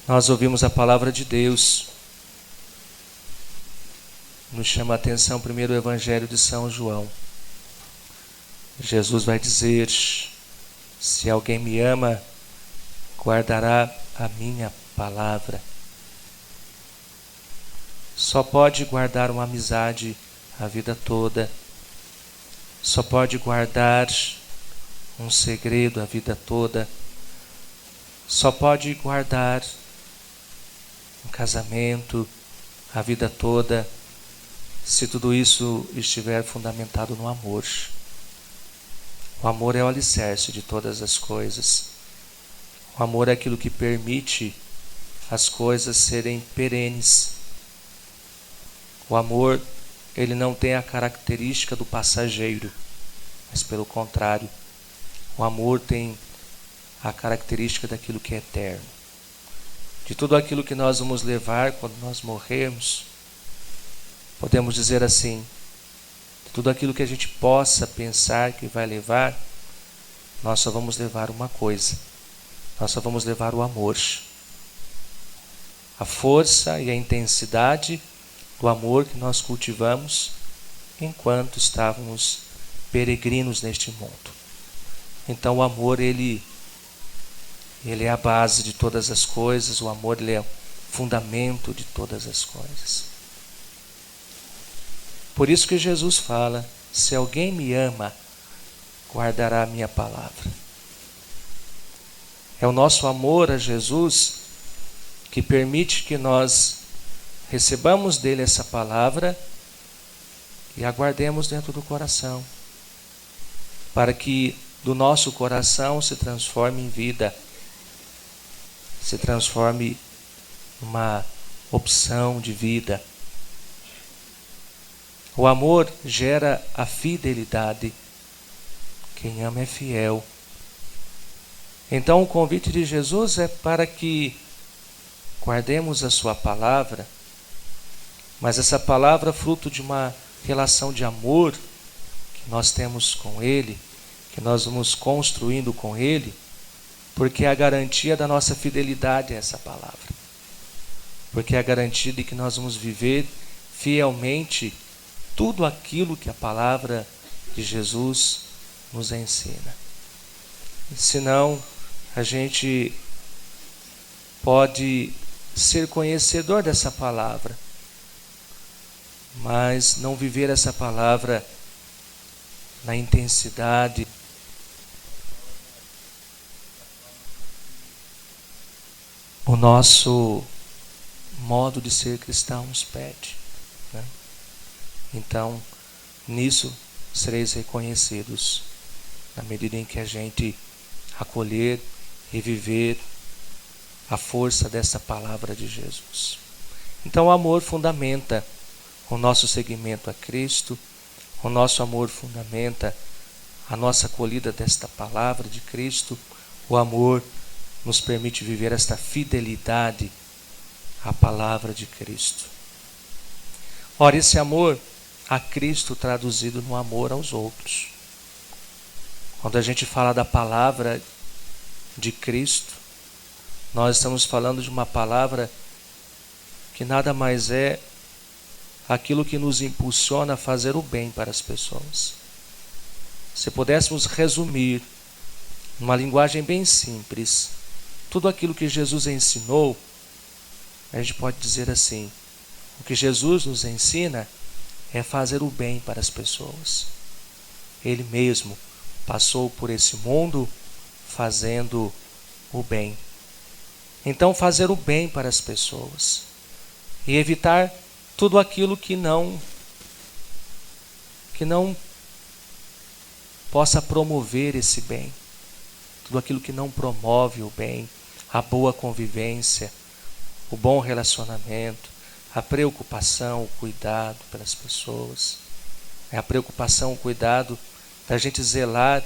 nós ouvimos a palavra de Deus. Nos chama a atenção primeiro o Evangelho de São João. Jesus vai dizer: se alguém me ama, guardará a minha palavra. Só pode guardar uma amizade a vida toda. Só pode guardar um segredo a vida toda. Só pode guardar um casamento a vida toda, se tudo isso estiver fundamentado no amor. O amor é o alicerce de todas as coisas. O amor é aquilo que permite as coisas serem perenes. O amor, ele não tem a característica do passageiro, mas pelo contrário, o amor tem a característica daquilo que é eterno. De tudo aquilo que nós vamos levar quando nós morrermos, podemos dizer assim, de tudo aquilo que a gente possa pensar que vai levar, nós só vamos levar uma coisa. Nós só vamos levar o amor. A força e a intensidade do amor que nós cultivamos enquanto estávamos peregrinos neste mundo. Então o amor, ele é a base de todas as coisas. O amor, ele é o fundamento de todas as coisas. Por isso que Jesus fala: se alguém me ama, guardará a minha palavra. É o nosso amor a Jesus que permite que nós recebamos dele essa palavra e a guardemos dentro do coração, para que do nosso coração se transforme em vida, se transforme numa opção de vida. O amor gera a fidelidade. Quem ama é fiel. Então o convite de Jesus é para que guardemos a sua palavra, mas essa palavra fruto de uma relação de amor que nós temos com Ele, que nós vamos construindo com Ele, porque é a garantia da nossa fidelidade a essa palavra. Porque é a garantia de que nós vamos viver fielmente tudo aquilo que a palavra de Jesus nos ensina. Senão, a gente pode ser conhecedor dessa palavra, mas não viver essa palavra na intensidade o nosso modo de ser cristão nos pede, né? Então, nisso sereis reconhecidos, na medida em que a gente acolher e viver a força dessa palavra de Jesus. Então o amor fundamenta o nosso seguimento a Cristo, o nosso amor fundamenta a nossa acolhida desta palavra de Cristo, o amor nos permite viver esta fidelidade à palavra de Cristo. Ora, esse amor a Cristo traduzido no amor aos outros. Quando a gente fala da palavra de Cristo, nós estamos falando de uma palavra que nada mais é aquilo que nos impulsiona a fazer o bem para as pessoas. Se pudéssemos resumir, numa linguagem bem simples, tudo aquilo que Jesus ensinou, a gente pode dizer assim: o que Jesus nos ensina é fazer o bem para as pessoas. Ele mesmo passou por esse mundo fazendo o bem. Então, fazer o bem para as pessoas e evitar tudo aquilo que não possa promover esse bem, tudo aquilo que não promove o bem, a boa convivência, o bom relacionamento, a preocupação, o cuidado pelas pessoas, a preocupação, o cuidado da gente zelar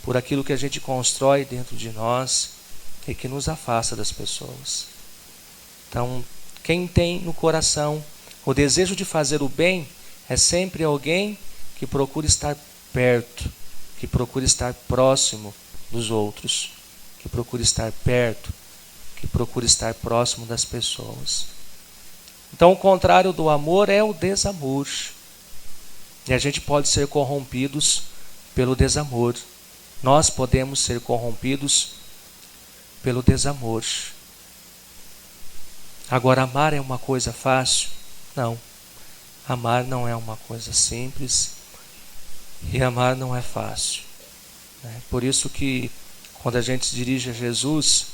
por aquilo que a gente constrói dentro de nós e que nos afasta das pessoas. Então, quem tem no coração o desejo de fazer o bem é sempre alguém que procura estar perto, que procura estar próximo dos outros, que procura estar perto que procura estar próximo das pessoas. Então, o contrário do amor é o desamor. E a gente pode ser corrompidos pelo desamor. Nós podemos ser corrompidos pelo desamor. Agora, amar é uma coisa fácil? Não. Amar não é uma coisa simples e amar não é fácil. Por isso que quando a gente se dirige a Jesus,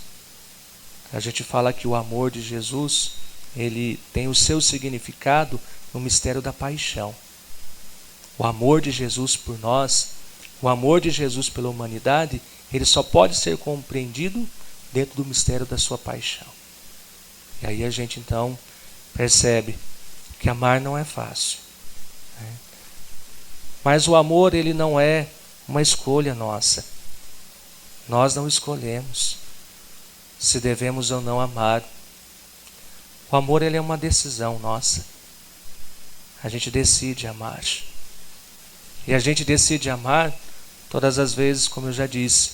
a gente fala que o amor de Jesus, ele tem o seu significado no mistério da paixão. O amor de Jesus por nós, o amor de Jesus pela humanidade, ele só pode ser compreendido dentro do mistério da sua paixão. E aí a gente então percebe que amar não é fácil. Mas o amor, ele não é uma escolha nossa. Nós não escolhemos se devemos ou não amar. O amor, ele é uma decisão nossa. A gente decide amar. E a gente decide amar todas as vezes, como eu já disse,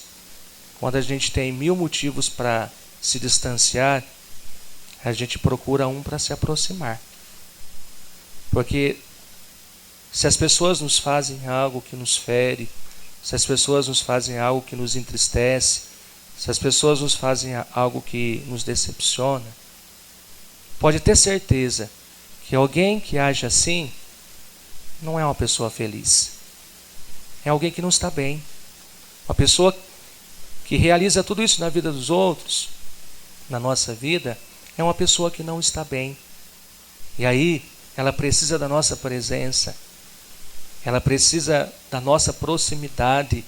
quando a gente tem 1000 motivos para se distanciar, a gente procura um para se aproximar. Porque se as pessoas nos fazem algo que nos fere, se as pessoas nos fazem algo que nos entristece, se as pessoas nos fazem algo que nos decepciona, pode ter certeza que alguém que age assim não é uma pessoa feliz. É alguém que não está bem. Uma pessoa que realiza tudo isso na vida dos outros, na nossa vida, é uma pessoa que não está bem. E aí, ela precisa da nossa presença, ela precisa da nossa proximidade,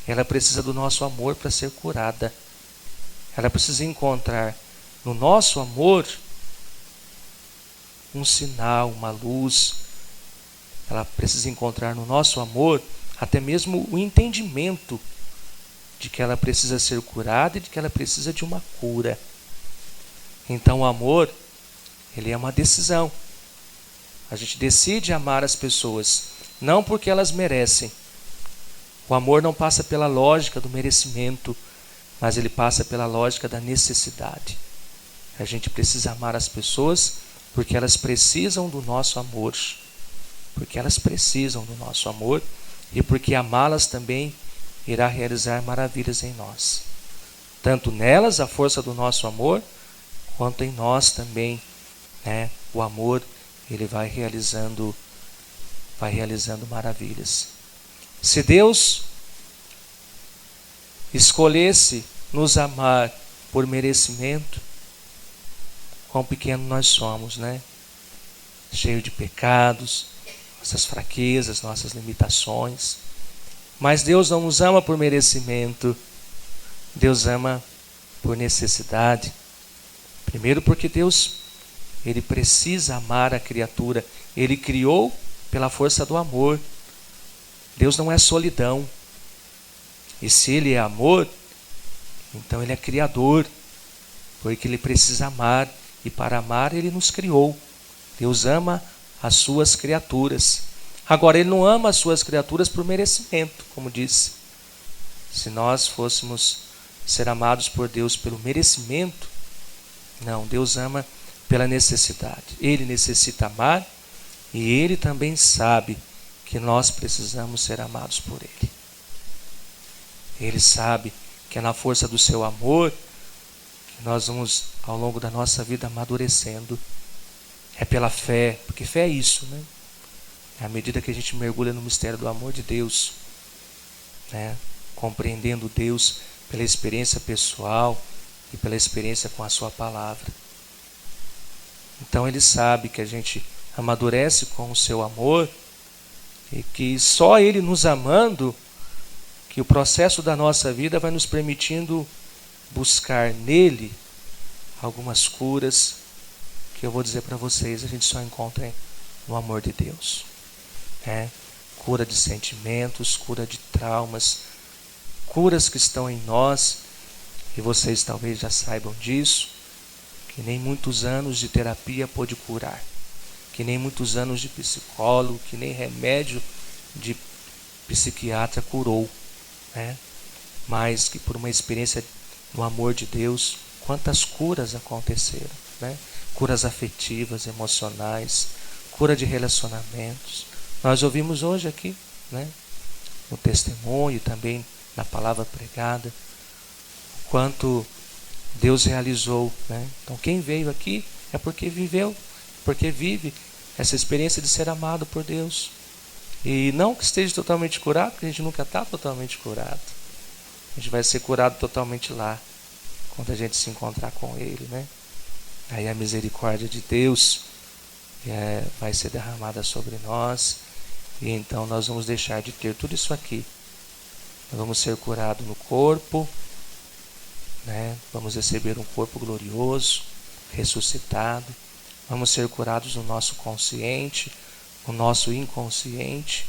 ela precisa do nosso amor para ser curada. Ela precisa encontrar no nosso amor um sinal, uma luz. Ela precisa encontrar no nosso amor até mesmo o entendimento de que ela precisa ser curada e de que ela precisa de uma cura. Então o amor, ele é uma decisão. A gente decide amar as pessoas, não porque elas merecem. O amor não passa pela lógica do merecimento, mas ele passa pela lógica da necessidade. A gente precisa amar as pessoas porque elas precisam do nosso amor. Porque elas precisam do nosso amor e porque amá-las também irá realizar maravilhas em nós. Tanto nelas a força do nosso amor, quanto em nós também, o amor, ele vai realizando maravilhas. Se Deus escolhesse nos amar por merecimento, quão pequeno nós somos, cheio de pecados, nossas fraquezas, nossas limitações. Mas Deus não nos ama por merecimento, Deus ama por necessidade. Primeiro porque Deus, ele precisa amar a criatura, ele criou pela força do amor. Deus não é solidão. E se ele é amor, então ele é criador, porque ele precisa amar, e para amar ele nos criou. Deus ama as suas criaturas. Agora, ele não ama as suas criaturas por merecimento, como disse. Se nós fôssemos ser amados por Deus pelo merecimento, não, Deus ama pela necessidade. Ele necessita amar e ele também sabe que nós precisamos ser amados por ele. Ele sabe que é na força do seu amor que nós vamos, ao longo da nossa vida, amadurecendo. É pela fé, porque fé é isso, É à medida que a gente mergulha no mistério do amor de Deus, compreendendo Deus pela experiência pessoal e pela experiência com a sua palavra. Então ele sabe que a gente amadurece com o seu amor e que só ele nos amando, que o processo da nossa vida vai nos permitindo buscar nele algumas curas que eu vou dizer para vocês, a gente só encontra no amor de Deus. Cura de sentimentos, cura de traumas, curas que estão em nós, e vocês talvez já saibam disso, que nem muitos anos de terapia pôde curar, que nem muitos anos de psicólogo, que nem remédio de psiquiatra curou, mas que por uma experiência no amor de Deus, quantas curas aconteceram, né? Curas afetivas, emocionais, cura de relacionamentos. Nós ouvimos hoje aqui, né, no testemunho, também na palavra pregada, o quanto Deus realizou, né? Então quem veio aqui é porque viveu, porque vive essa experiência de ser amado por Deus. E não que esteja totalmente curado, porque a gente nunca está totalmente curado. A gente vai ser curado totalmente lá, quando a gente se encontrar com Ele, né? Aí a misericórdia de Deus vai ser derramada sobre nós, e então nós vamos deixar de ter tudo isso aqui. Nós vamos ser curados no corpo, né? Vamos receber um corpo glorioso, ressuscitado. Vamos ser curados no nosso consciente, no nosso inconsciente,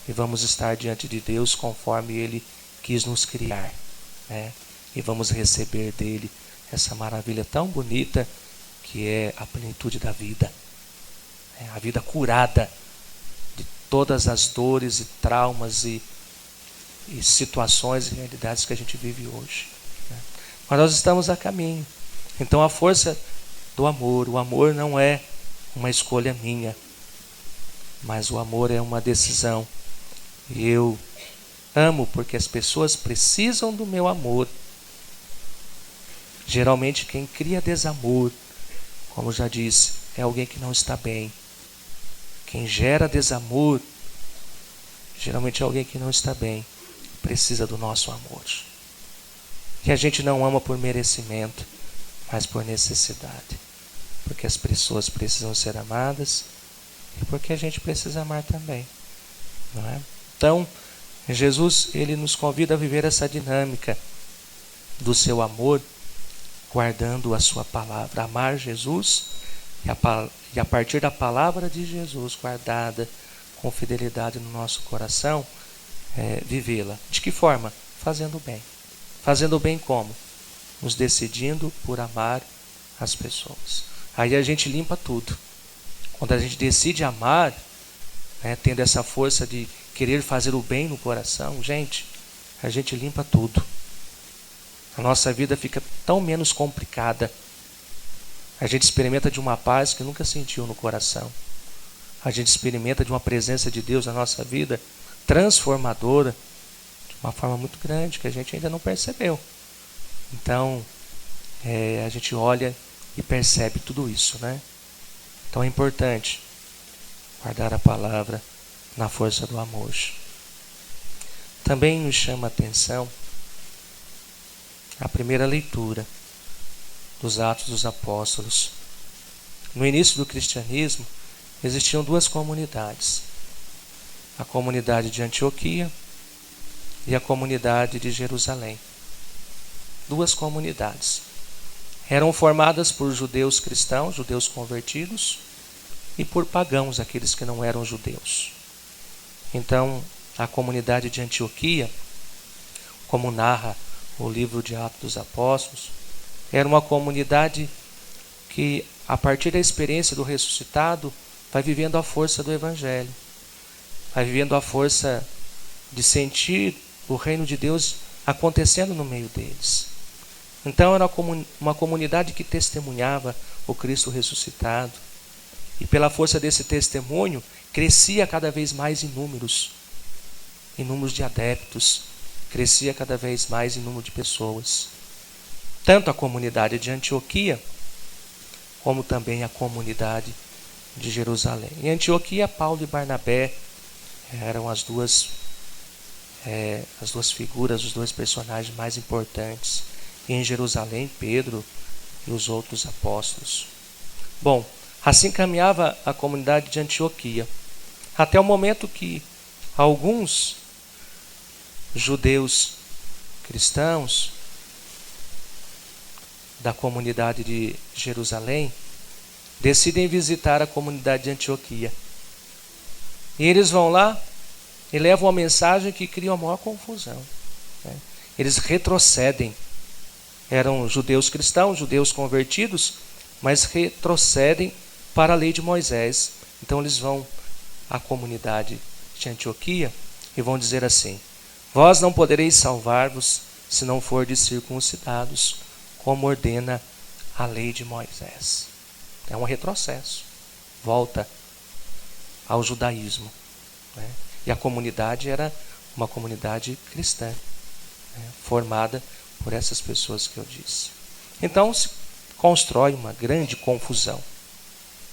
e vamos estar diante de Deus conforme Ele quis nos criar, né? E vamos receber dele essa maravilha tão bonita que é a plenitude da vida, a vida curada de todas as dores e traumas e situações e realidades que a gente vive hoje, né? Mas nós estamos a caminho. Então a força do amor, o amor não é uma escolha minha, mas o amor é uma decisão. E eu amo porque as pessoas precisam do meu amor. Geralmente quem cria desamor, como já disse, é alguém que não está bem. Quem gera desamor, geralmente é alguém que não está bem, precisa do nosso amor. E a gente não ama por merecimento, mas por necessidade. Porque as pessoas precisam ser amadas e porque a gente precisa amar também, não é? Então, Jesus, ele nos convida a viver essa dinâmica do seu amor, guardando a sua palavra. Amar Jesus e a partir da palavra de Jesus guardada com fidelidade no nosso coração, vivê-la. De que forma? Fazendo bem. Fazendo bem como? Nos decidindo por amar as pessoas. Aí a gente limpa tudo. Quando a gente decide amar, né, tendo essa força de querer fazer o bem no coração, gente, a gente limpa tudo. A nossa vida fica tão menos complicada. A gente experimenta de uma paz que nunca sentiu no coração. A gente experimenta de uma presença de Deus na nossa vida transformadora, de uma forma muito grande, que a gente ainda não percebeu. Então, a gente olha e percebe tudo isso, né? Então é importante guardar a palavra na força do amor. Também nos chama a atenção a primeira leitura dos Atos dos Apóstolos. No início do cristianismo, existiam duas comunidades: a comunidade de Antioquia e a comunidade de Jerusalém. Duas comunidades. Eram formadas por judeus cristãos, judeus convertidos, e por pagãos, aqueles que não eram judeus. Então, a comunidade de Antioquia, como narra o livro de Atos dos Apóstolos, era uma comunidade que, a partir da experiência do ressuscitado, vai vivendo a força do Evangelho, vai vivendo a força de sentir o reino de Deus acontecendo no meio deles. Então era uma comunidade que testemunhava o Cristo ressuscitado, e pela força desse testemunho crescia cada vez mais em números de adeptos, crescia cada vez mais em número de pessoas. Tanto a comunidade de Antioquia, como também a comunidade de Jerusalém. Em Antioquia, Paulo e Barnabé eram as duas figuras, os dois personagens mais importantes. E em Jerusalém, Pedro e os outros apóstolos. Bom, assim caminhava a comunidade de Antioquia, até o momento que alguns judeus cristãos da comunidade de Jerusalém decidem visitar a comunidade de Antioquia. E eles vão lá e levam uma mensagem que cria a maior confusão, né? Eles retrocedem. Eram judeus cristãos, judeus convertidos, mas retrocedem para a lei de Moisés. Então eles vão à comunidade de Antioquia e vão dizer assim: vós não podereis salvar-vos se não fordes circuncidados, como ordena a lei de Moisés. É um retrocesso. Volta ao judaísmo, né? E a comunidade era uma comunidade cristã, né? Formada por essas pessoas que eu disse. Então se constrói uma grande confusão.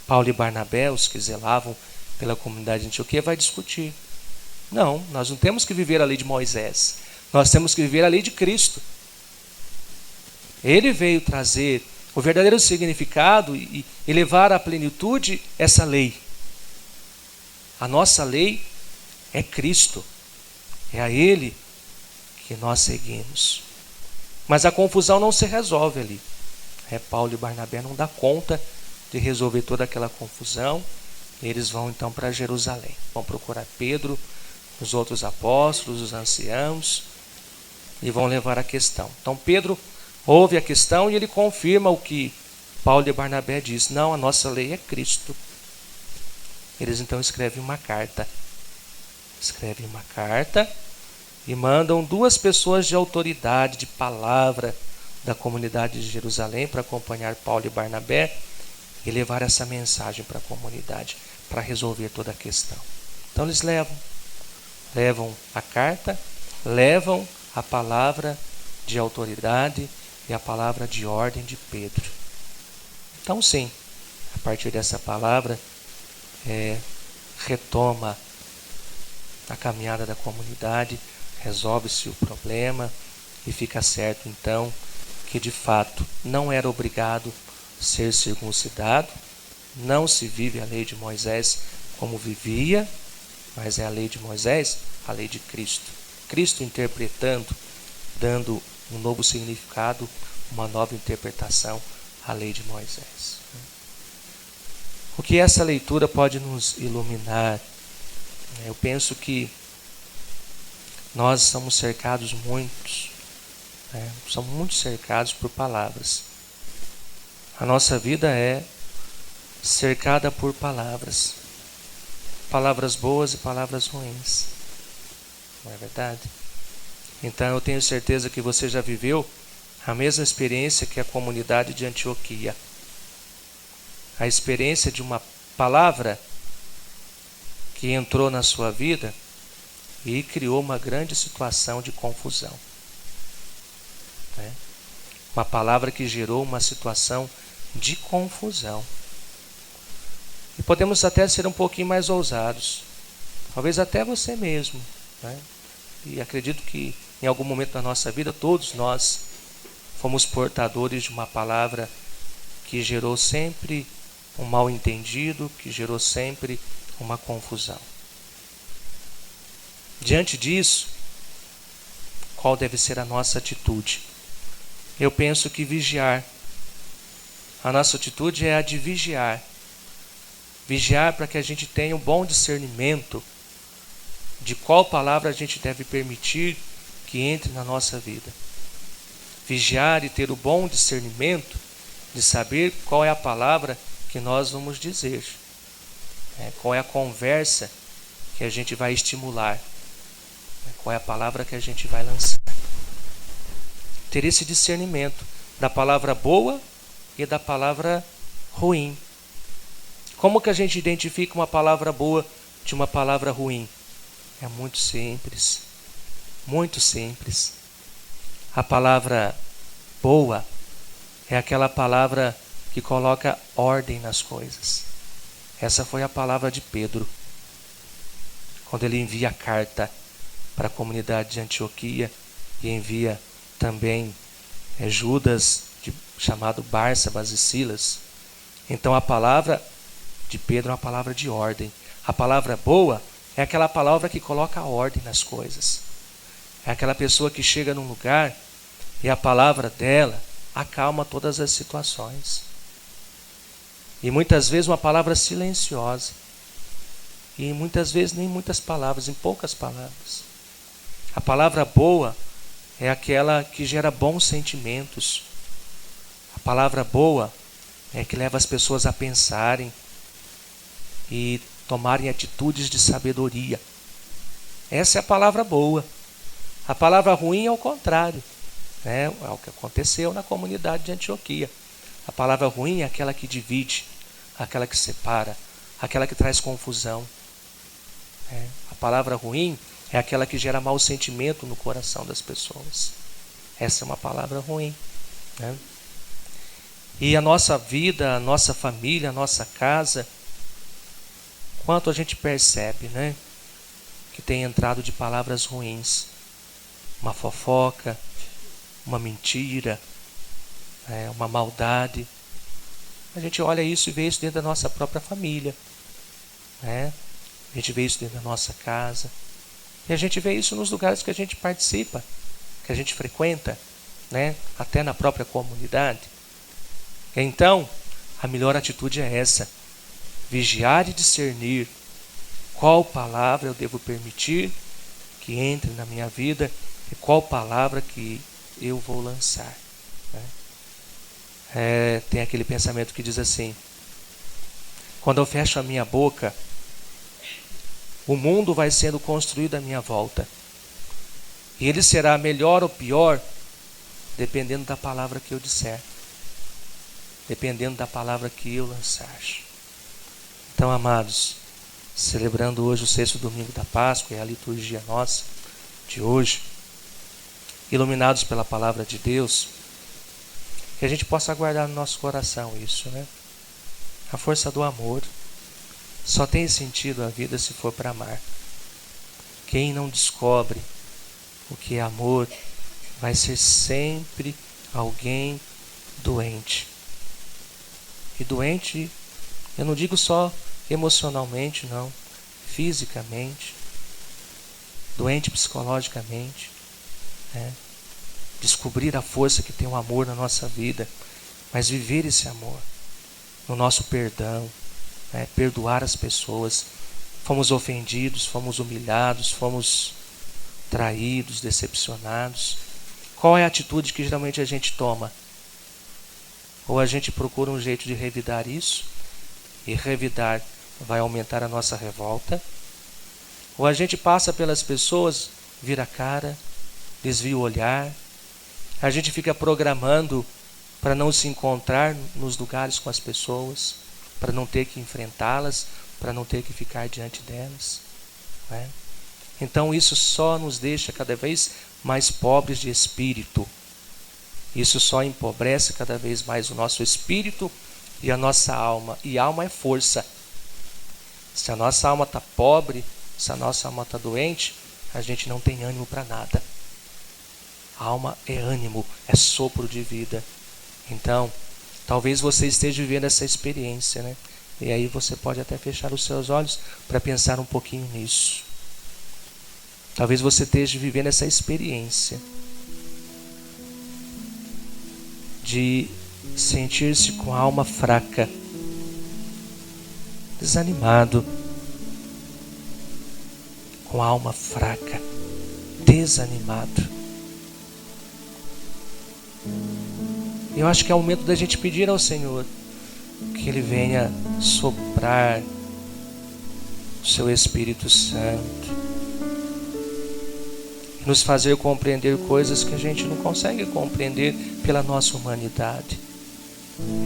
Paulo e Barnabé, os que zelavam pela comunidade de Antioquia, vai discutir. Não, nós não temos que viver a lei de Moisés. Nós temos que viver a lei de Cristo. Ele veio trazer o verdadeiro significado e levar à plenitude essa lei. A nossa lei é Cristo. É a Ele que nós seguimos. Mas a confusão não se resolve ali. Paulo e Barnabé não dão conta de resolver toda aquela confusão. Eles vão então para Jerusalém. Vão procurar Pedro, os outros apóstolos, os anciãos, e vão levar a questão. Então Pedro ouve a questão e ele confirma o que Paulo e Barnabé diz. Não, a nossa lei é Cristo. Eles então escrevem uma carta. E mandam 2 pessoas de autoridade, de palavra da comunidade de Jerusalém para acompanhar Paulo e Barnabé e levar essa mensagem para a comunidade, para resolver toda a questão. Então eles levam a carta, levam a palavra de autoridade e a palavra de ordem de Pedro. Então sim, a partir dessa palavra, retoma a caminhada da comunidade, resolve-se o problema e fica certo então que de fato não era obrigado ser circuncidado, não se vive a lei de Moisés como vivia, mas é a lei de Moisés, a lei de Cristo. Cristo interpretando, dando um novo significado, uma nova interpretação à lei de Moisés. O que essa leitura pode nos iluminar? Eu penso que nós somos cercados somos muito cercados por palavras. A nossa vida é cercada por palavras. Palavras boas e palavras ruins. Não é verdade? Então eu tenho certeza que você já viveu a mesma experiência que a comunidade de Antioquia. A experiência de uma palavra que entrou na sua vida e criou uma grande situação de confusão. Uma palavra que gerou uma situação de confusão. E podemos até ser um pouquinho mais ousados. Talvez até você mesmo. E acredito que em algum momento da nossa vida, todos nós fomos portadores de uma palavra que gerou sempre um mal-entendido, que gerou sempre uma confusão. Diante disso, qual deve ser a nossa atitude? Eu penso que vigiar. A nossa atitude é a de vigiar. Vigiar para que a gente tenha um bom discernimento de qual palavra a gente deve permitir que entre na nossa vida. Vigiar e ter o bom discernimento de saber qual é a palavra que nós vamos dizer. Qual é a conversa que a gente vai estimular. Qual é a palavra que a gente vai lançar. Ter esse discernimento da palavra boa e da palavra ruim. Como que a gente identifica uma palavra boa de uma palavra ruim? É muito simples. Muito simples. A palavra boa é aquela palavra que coloca ordem nas coisas. Essa foi a palavra de Pedro. Quando ele envia a carta para a comunidade de Antioquia e envia também Judas, chamado Barsabas e Silas. Então a palavra de Pedro é uma palavra de ordem. A palavra boa é aquela palavra que coloca ordem nas coisas. É aquela pessoa que chega num lugar e a palavra dela acalma todas as situações. E muitas vezes uma palavra silenciosa. E muitas vezes nem muitas palavras, em poucas palavras. A palavra boa é aquela que gera bons sentimentos. A palavra boa é que leva as pessoas a pensarem e tomarem atitudes de sabedoria. Essa é a palavra boa. A palavra ruim é o contrário. É o que aconteceu na comunidade de Antioquia. A palavra ruim é aquela que divide, aquela que separa, aquela que traz confusão. A palavra ruim é aquela que gera mau sentimento no coração das pessoas. Essa é uma palavra ruim. Né? E a nossa vida, a nossa família, a nossa casa, quanto a gente percebe, né? Que tem entrado de palavras ruins. Uma fofoca, uma mentira, uma maldade. A gente olha isso e vê isso dentro da nossa própria família. A gente vê isso dentro da nossa casa. E a gente vê isso nos lugares que a gente participa, que a gente frequenta, até na própria comunidade. Então, a melhor atitude é essa: vigiar e discernir qual palavra eu devo permitir que entre na minha vida e qual palavra que eu vou lançar. Tem aquele pensamento que diz assim: quando eu fecho a minha boca, o mundo vai sendo construído à minha volta. E ele será melhor ou pior, dependendo da palavra que eu disser. Dependendo da palavra que eu lançar. Então, amados, celebrando hoje o 6º domingo da Páscoa, é a liturgia nossa de hoje, iluminados pela palavra de Deus, que a gente possa guardar no nosso coração isso, A força do amor. Só tem sentido a vida se for para amar. Quem não descobre o que é amor vai ser sempre alguém doente. E doente, eu não digo só emocionalmente, não. Fisicamente. Doente psicologicamente. Descobrir a força que tem o amor na nossa vida. Mas viver esse amor. No nosso perdão. Perdoar as pessoas. Fomos ofendidos, fomos humilhados, fomos traídos, decepcionados. Qual é a atitude que geralmente a gente toma? Ou a gente procura um jeito de revidar isso, e revidar vai aumentar a nossa revolta, ou a gente passa pelas pessoas, vira a cara, desvia o olhar, a gente fica programando para não se encontrar nos lugares com as pessoas, para não ter que enfrentá-las, para não ter que ficar diante delas. Então isso só nos deixa cada vez mais pobres de espírito. Isso só empobrece cada vez mais o nosso espírito e a nossa alma. E alma é força. Se a nossa alma está pobre, se a nossa alma está doente, a gente não tem ânimo para nada. A alma é ânimo, é sopro de vida. Então, talvez você esteja vivendo essa experiência, E aí você pode até fechar os seus olhos para pensar um pouquinho nisso. Talvez você esteja vivendo essa experiência de sentir-se com a alma fraca, desanimado, com a alma fraca, desanimado. Eu acho que é o momento da gente pedir ao Senhor que Ele venha soprar o seu Espírito Santo e nos fazer compreender coisas que a gente não consegue compreender pela nossa humanidade.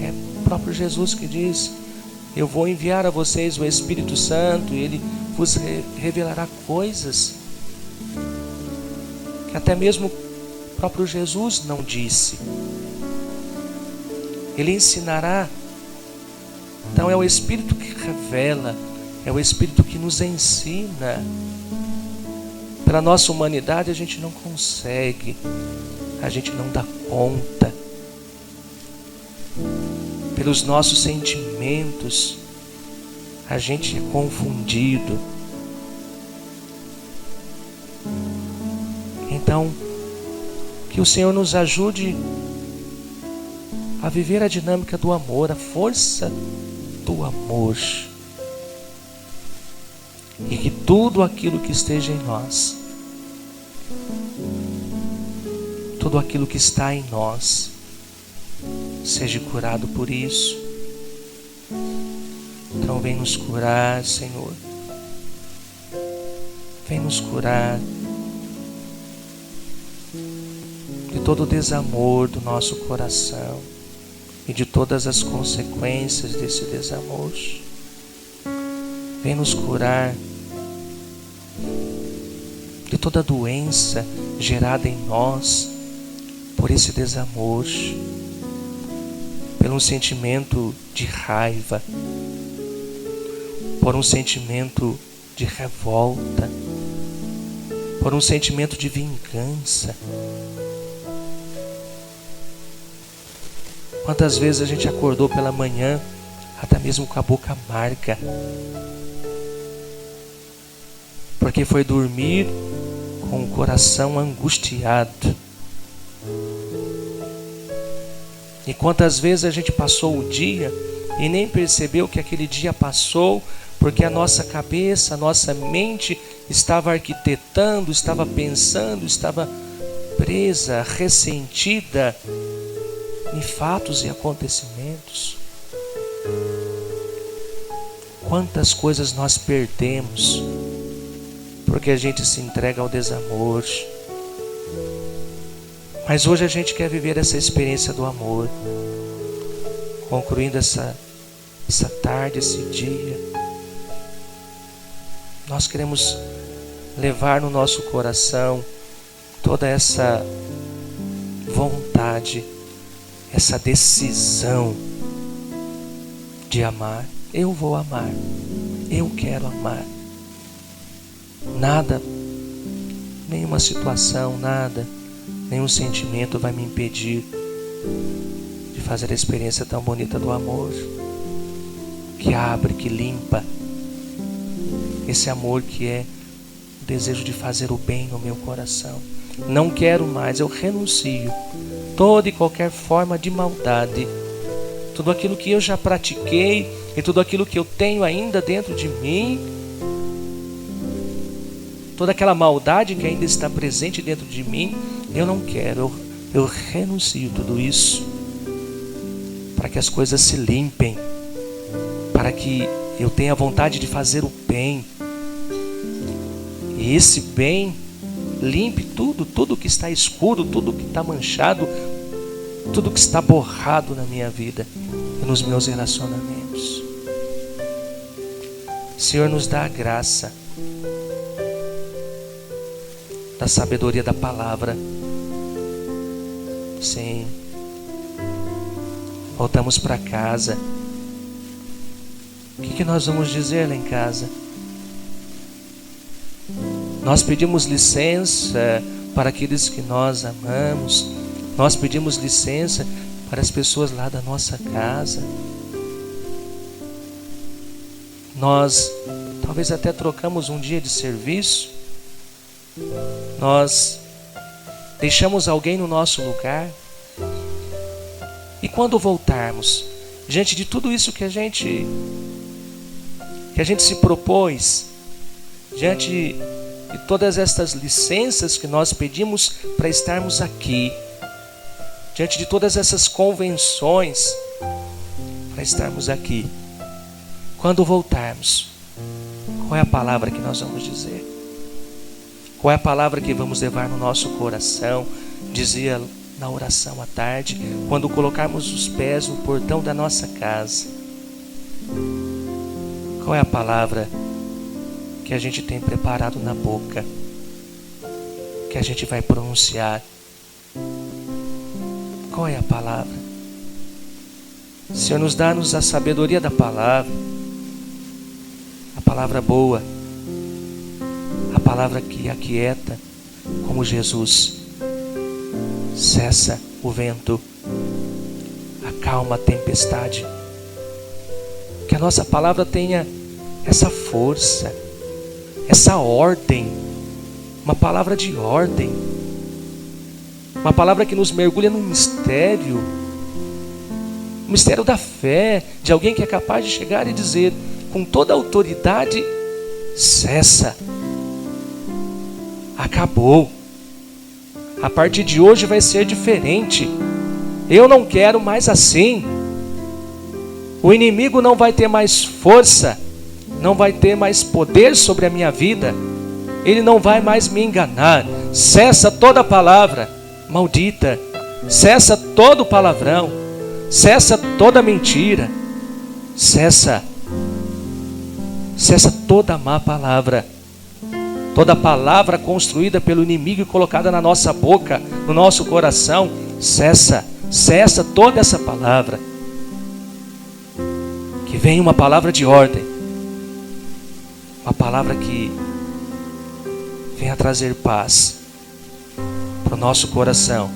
É o próprio Jesus que diz: eu vou enviar a vocês o Espírito Santo e Ele vos revelará coisas que até mesmo o próprio Jesus não disse. Ele ensinará. Então é o Espírito que revela, é o Espírito que nos ensina. Pela nossa humanidade a gente não consegue, a gente não dá conta. Pelos nossos sentimentos, a gente é confundido. Então, que o Senhor nos ajude a viver a dinâmica do amor, a força do amor. E que tudo aquilo que esteja em nós, tudo aquilo que está em nós, seja curado por isso. Então vem nos curar, Senhor. Vem nos curar de todo o desamor do nosso coração e de todas as consequências desse desamor. Vem nos curar de toda doença gerada em nós por esse desamor, por um sentimento de raiva, por um sentimento de revolta, por um sentimento de vingança. Quantas vezes a gente acordou pela manhã até mesmo com a boca amarga, porque foi dormir com o coração angustiado. E quantas vezes a gente passou o dia e nem percebeu que aquele dia passou, porque a nossa cabeça, a nossa mente estava arquitetando, estava pensando, estava presa, ressentida em fatos e acontecimentos. Quantas coisas nós perdemos porque a gente se entrega ao desamor. Mas hoje a gente quer viver essa experiência do amor, concluindo essa tarde, esse dia. Nós queremos levar no nosso coração toda essa vontade, essa decisão de amar. Eu vou amar, eu quero amar. Nada, nenhuma situação, nada, nenhum sentimento vai me impedir de fazer a experiência tão bonita do amor, que abre, que limpa. Esse amor que é o desejo de fazer o bem no meu coração. Não quero mais, eu renuncio toda e qualquer forma de maldade, tudo aquilo que eu já pratiquei e tudo aquilo que eu tenho ainda dentro de mim, toda aquela maldade que ainda está presente dentro de mim, eu não quero, eu renuncio tudo isso, para que as coisas se limpem, para que eu tenha vontade de fazer o bem, e esse bem limpe tudo que está escuro, tudo que está manchado, tudo que está borrado na minha vida e nos meus relacionamentos. Senhor, nos dá a graça da sabedoria da palavra. Sim. Voltamos para casa. O que nós vamos dizer lá em casa? Nós pedimos licença para aqueles que nós amamos. Nós pedimos licença para as pessoas lá da nossa casa. Nós talvez até trocamos um dia de serviço. Nós deixamos alguém no nosso lugar. E quando voltarmos, diante de tudo isso que a gente se propôs, diante de todas estas licenças que nós pedimos para estarmos aqui, diante de todas essas convenções para estarmos aqui, quando voltarmos, qual é a palavra que nós vamos dizer? Qual é a palavra que vamos levar no nosso coração? Dizia na oração à tarde, quando colocarmos os pés no portão da nossa casa. Qual é a palavra que a gente tem preparado na boca, que a gente vai pronunciar? Qual é a palavra? Senhor, nos dá-nos a sabedoria da palavra, a palavra boa, a palavra que aquieta, como Jesus. Cessa o vento, acalma a tempestade. Que a nossa palavra tenha essa força, essa ordem, uma palavra de ordem, uma palavra que nos mergulha no mistério, o mistério da fé, de alguém que é capaz de chegar e dizer com toda a autoridade: cessa, acabou. A partir de hoje vai ser diferente. Eu não quero mais assim. O inimigo não vai ter mais força, não vai ter mais poder sobre a minha vida. Ele não vai mais me enganar. Cessa toda palavra maldita. Cessa todo palavrão, cessa toda mentira, cessa toda má palavra, toda palavra construída pelo inimigo e colocada na nossa boca, no nosso coração. Cessa toda essa palavra. Que venha uma palavra de ordem, uma palavra que venha trazer paz para o nosso coração,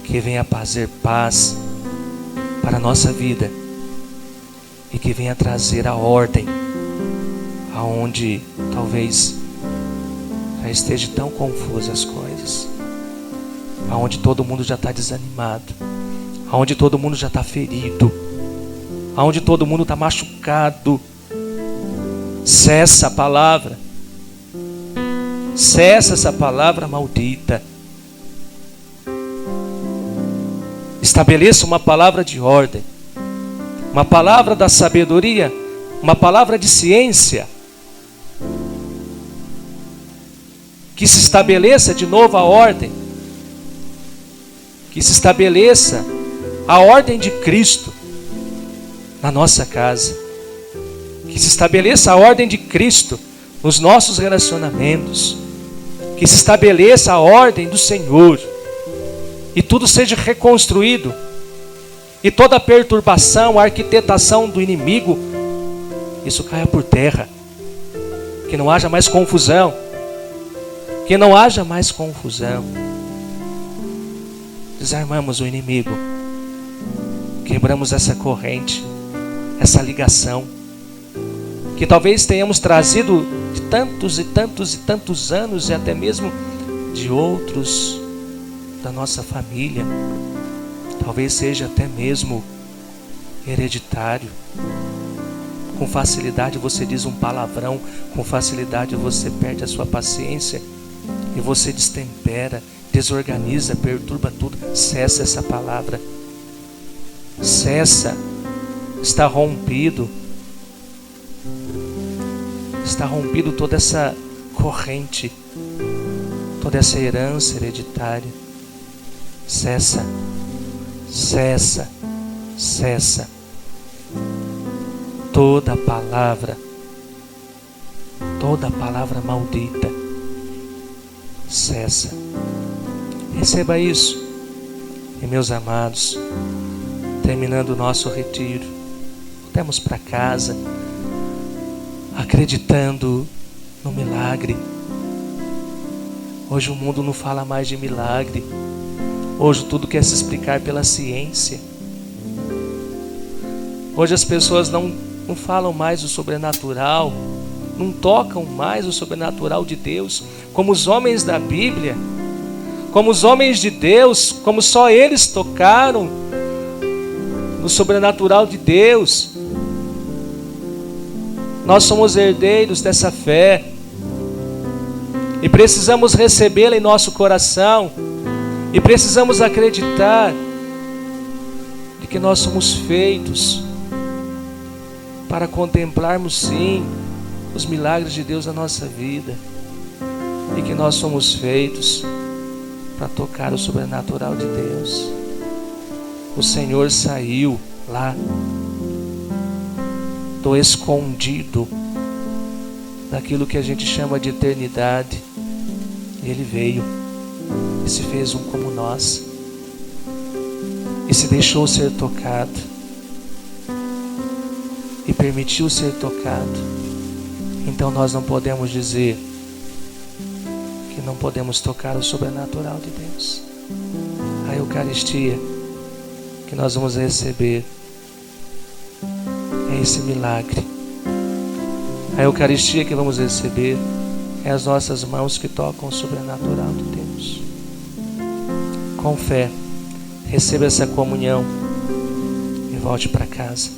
que venha trazer paz para a nossa vida e que venha trazer a ordem aonde talvez já esteja tão confusa as coisas, aonde todo mundo já está desanimado, aonde todo mundo já está ferido, aonde todo mundo está machucado. Cessa a palavra, cessa essa palavra maldita. Estabeleça uma palavra de ordem, uma palavra da sabedoria, uma palavra de ciência, que se estabeleça de novo a ordem, que se estabeleça a ordem de Cristo na nossa casa, que se estabeleça a ordem de Cristo nos nossos relacionamentos, que se estabeleça a ordem do Senhor e tudo seja reconstruído, e toda a perturbação, a arquitetação do inimigo, isso caia por terra, que não haja mais confusão, que não haja mais confusão. Desarmamos o inimigo, quebramos essa corrente, essa ligação, que talvez tenhamos trazido de tantos e tantos e tantos anos, e até mesmo de outros da nossa família, talvez seja até mesmo hereditário. Com facilidade você diz um palavrão, com facilidade você perde a sua paciência e você destempera, desorganiza, perturba tudo. Cessa essa palavra, cessa, está rompido toda essa corrente, toda essa herança hereditária. Cessa toda palavra maldita. Cessa. Receba isso. E meus amados, terminando o nosso retiro, voltemos para casa acreditando no milagre. Hoje o mundo não fala mais de milagre. Hoje tudo quer se explicar pela ciência. Hoje as pessoas não falam mais do sobrenatural, não tocam mais o sobrenatural de Deus, como os homens da Bíblia, como os homens de Deus, como só eles tocaram no sobrenatural de Deus. Nós somos herdeiros dessa fé e precisamos recebê-la em nosso coração, e precisamos acreditar de que nós somos feitos para contemplarmos sim os milagres de Deus na nossa vida, e que nós somos feitos para tocar o sobrenatural de Deus. O Senhor saiu lá do escondido, daquilo que a gente chama de eternidade, e Ele veio e se fez um como nós, e se deixou ser tocado, e permitiu ser tocado. Então nós não podemos dizer que não podemos tocar o sobrenatural de Deus. A Eucaristia que nós vamos receber é esse milagre. A Eucaristia que vamos receber é as nossas mãos que tocam o sobrenatural de Deus. Com fé, receba essa comunhão e volte para casa.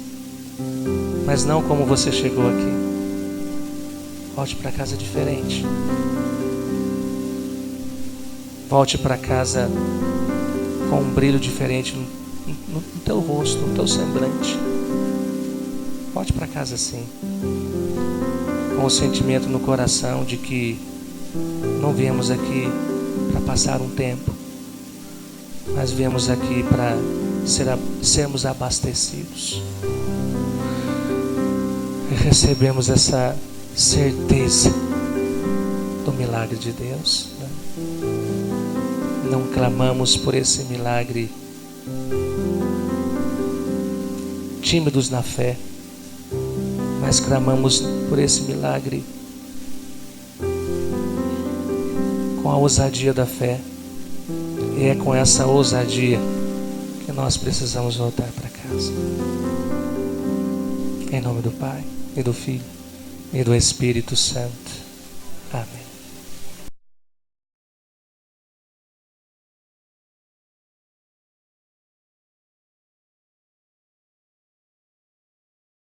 Mas não como você chegou aqui. Volte para casa diferente. Volte para casa com um brilho diferente no teu rosto, no teu semblante. Volte para casa assim, com o sentimento no coração de que não viemos aqui para passar um tempo, mas viemos aqui para sermos abastecidos. E recebemos essa certeza do milagre de Deus, né? Não clamamos por esse milagre tímidos na fé, mas clamamos por esse milagre com a ousadia da fé. E é com essa ousadia que nós precisamos voltar para casa. Em nome do Pai, e do Filho, e do Espírito Santo. Amém.